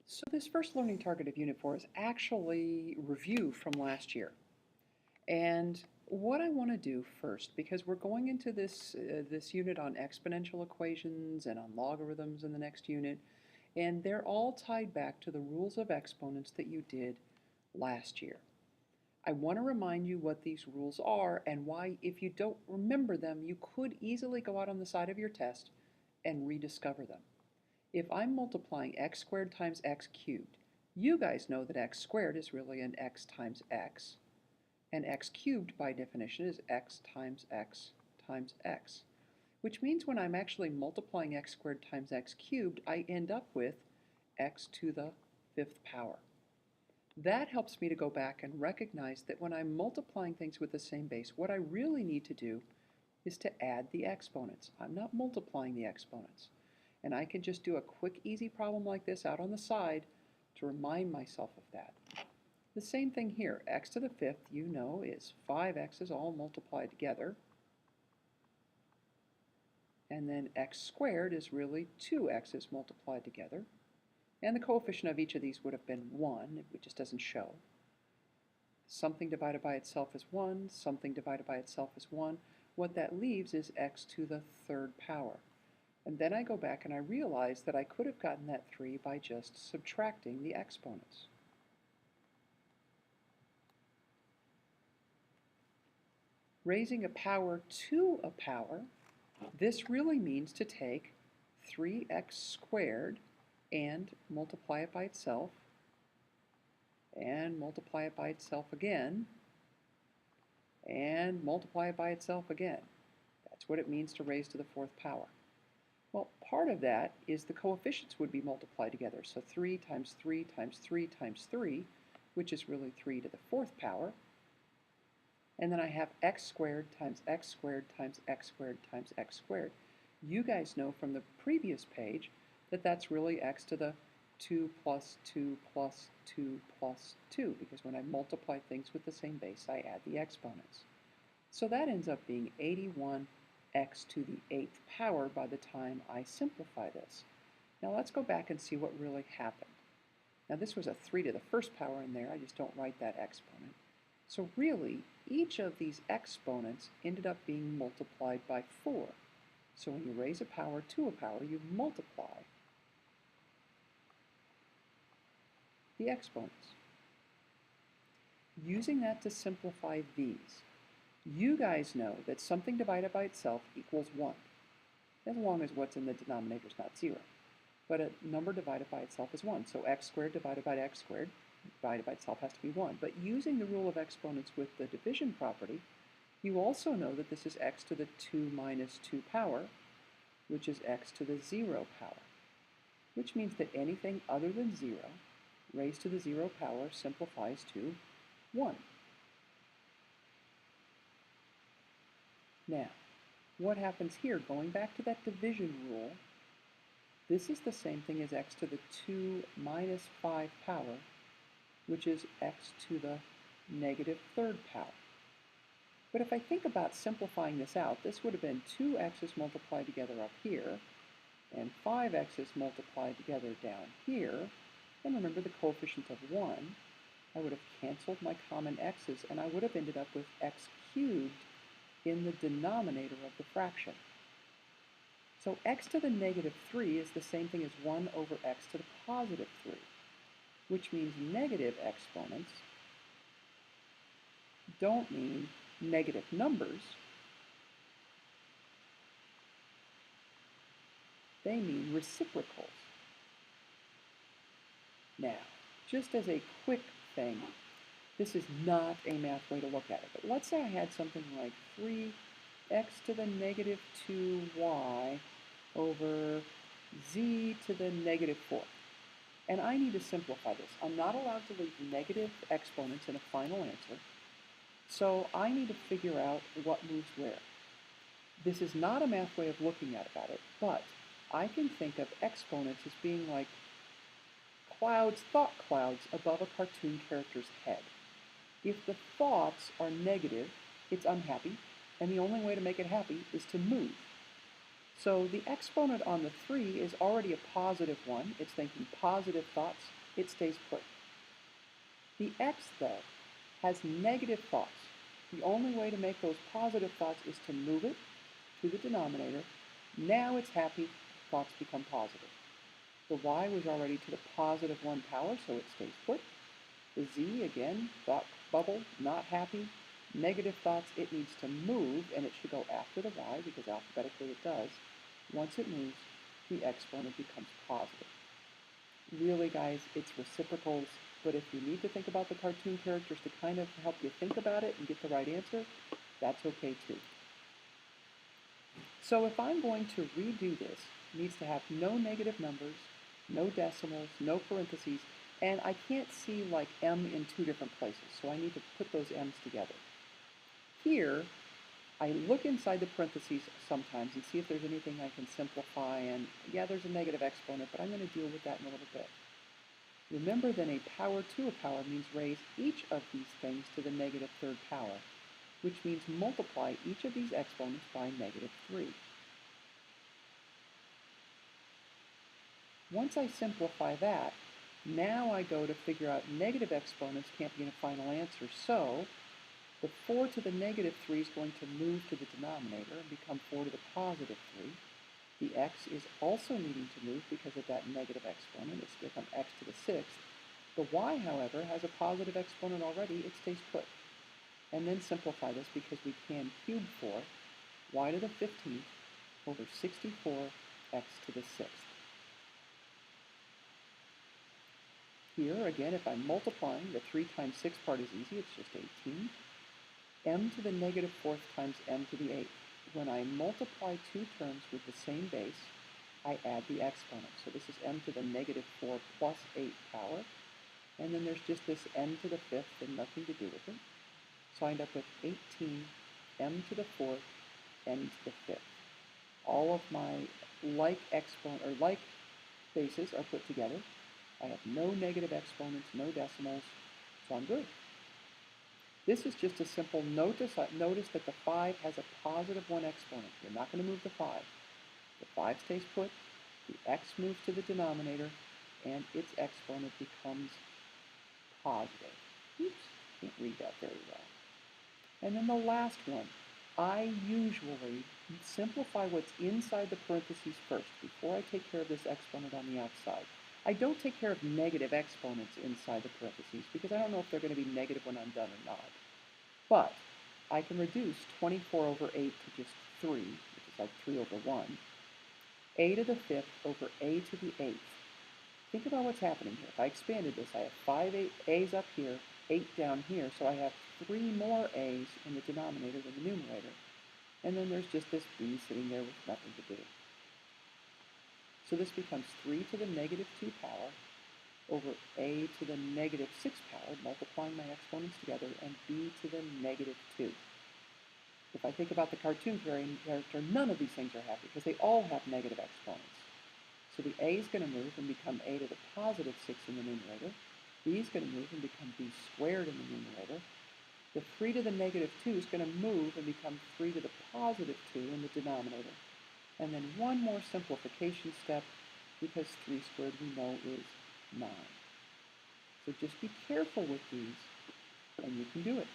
So this first learning target of Unit 4 is actually review from last year. And what I want to do first, because we're going into this unit on exponential equations and on logarithms in the next unit, and they're all tied back to the rules of exponents that you did last year. I want to remind you what these rules are and why, if you don't remember them, you could easily go out on the side of your test and rediscover them. If I'm multiplying x squared times x cubed, you guys know that x squared is really an x times x, and x cubed by definition is x times x times x, which means when I'm actually multiplying x squared times x cubed, I end up with x to the fifth power. That helps me to go back and recognize that when I'm multiplying things with the same base, what I really need to do is to add the exponents. I'm not multiplying the exponents. And I can just do a quick, easy problem like this out on the side to remind myself of that. The same thing here. X to the fifth, you know, is 5x's all multiplied together. And then x squared is really 2x's multiplied together. And the coefficient of each of these would have been 1. It just doesn't show. Something divided by itself is 1. Something divided by itself is 1. What that leaves is x to the third power. And then I go back and I realize that I could have gotten that 3 by just subtracting the exponents. Raising a power to a power, this really means to take 3x squared and multiply it by itself, and multiply it by itself again, and multiply it by itself again. That's what it means to raise to the fourth power. Well, part of that is the coefficients would be multiplied together. So 3 times 3 times 3 times 3, which is really 3 to the fourth power. And then I have x squared times x squared times x squared times x squared. You guys know from the previous page that that's really x to the 2 plus 2 plus 2 plus 2, because when I multiply things with the same base, I add the exponents. So that ends up being 81 x to the 8th power by the time I simplify this. Now let's go back and see what really happened. Now this was a 3 to the first power in there, I just don't write that exponent. So really, each of these exponents ended up being multiplied by 4. So when you raise a power to a power, you multiply the exponents. Using that to simplify these, you guys know that something divided by itself equals 1, as long as what's in the denominator is not 0. But a number divided by itself is 1, so x squared divided by x squared divided by itself has to be 1. But using the rule of exponents with the division property, you also know that this is x to the 2 minus 2 power, which is x to the 0 power, which means that anything other than 0 raised to the 0 power simplifies to 1. Now, what happens here, going back to that division rule, this is the same thing as x to the 2 minus 5 power, which is x to the negative third power. But if I think about simplifying this out, this would have been 2x's multiplied together up here, and 5x's multiplied together down here. And remember the coefficient of 1. I would have canceled my common x's, and I would have ended up with x cubed in the denominator of the fraction. So x to the negative 3 is the same thing as 1 over x to the positive 3, which means negative exponents don't mean negative numbers. They mean reciprocals. Now, just as a quick thing, this is not a math way to look at it, but let's say I had something like 3x to the negative 2y over z to the negative 4. And I need to simplify this. I'm not allowed to leave negative exponents in a final answer, so I need to figure out what moves where. This is not a math way of looking at it, but I can think of exponents as being like clouds, thought clouds, above a cartoon character's head. If the thoughts are negative, it's unhappy, and the only way to make it happy is to move. So the exponent on the 3 is already a positive 1. It's thinking positive thoughts. It stays put. The x, though, has negative thoughts. The only way to make those positive thoughts is to move it to the denominator. Now it's happy. Thoughts become positive. The y was already to the positive 1 power, so it stays put. The z, again, thought bubble, not happy. Negative thoughts, it needs to move, and it should go after the y, because alphabetically it does. Once it moves, the exponent becomes positive. Really, guys, it's reciprocals, but if you need to think about the cartoon characters to kind of help you think about it and get the right answer, that's okay too. So if I'm going to redo this, it needs to have no negative numbers, no decimals, no parentheses, and I can't see like m in 2 different places, so I need to put those m's together. Here, I look inside the parentheses sometimes and see if there's anything I can simplify, and yeah, there's a negative exponent, but I'm going to deal with that in a little bit. Remember that a power to a power means raise each of these things to the negative 3rd power, which means multiply each of these exponents by negative 3. Once I simplify that, now I go to figure out negative exponents can't be in a final answer, so the 4 to the negative 3 is going to move to the denominator and become 4 to the positive 3. The x is also needing to move because of that negative exponent. It's become x to the 6th. The y, however, has a positive exponent already. It stays put. And then simplify this because we can cube 4, y to the 15th over 64 x to the 6th. Here, again, if I'm multiplying, the 3 times 6 part is easy. It's just 18. M to the negative 4th times m to the 8th. When I multiply 2 terms with the same base, I add the exponent. So this is m to the negative 4 plus 8 power. And then there's just this m to the 5th and nothing to do with it. So I end up with 18 m to the 4th, n to the 5th. All of my like bases are put together. I have no negative exponents, no decimals, so I'm good. This is just a simple notice that the 5 has a positive 1 exponent. You're not going to move the 5. The 5 stays put, the x moves to the denominator, and its exponent becomes positive. Oops, can't read that very well. And then the last one. I usually simplify what's inside the parentheses first before I take care of this exponent on the outside. I don't take care of negative exponents inside the parentheses because I don't know if they're going to be negative when I'm done or not. But I can reduce 24 over 8 to just 3, which is like 3 over 1. A to the 5th over a to the 8th. Think about what's happening here. If I expanded this, I have 5 a's up here, 8 down here, so I have 3 more a's in the denominator than the numerator. And then there's just this b sitting there with nothing to do. So this becomes 3 to the negative 2 power over a to the negative 6 power, multiplying my exponents together, and b to the negative 2. If I think about the cartoon character, none of these things are happy because they all have negative exponents. So the a is going to move and become a to the positive 6 in the numerator. B is going to move and become b squared in the numerator. The 3 to the negative 2 is going to move and become 3 to the positive 2 in the denominator. And then one more simplification step, because 3 squared we know is 9. So just be careful with these, and you can do it.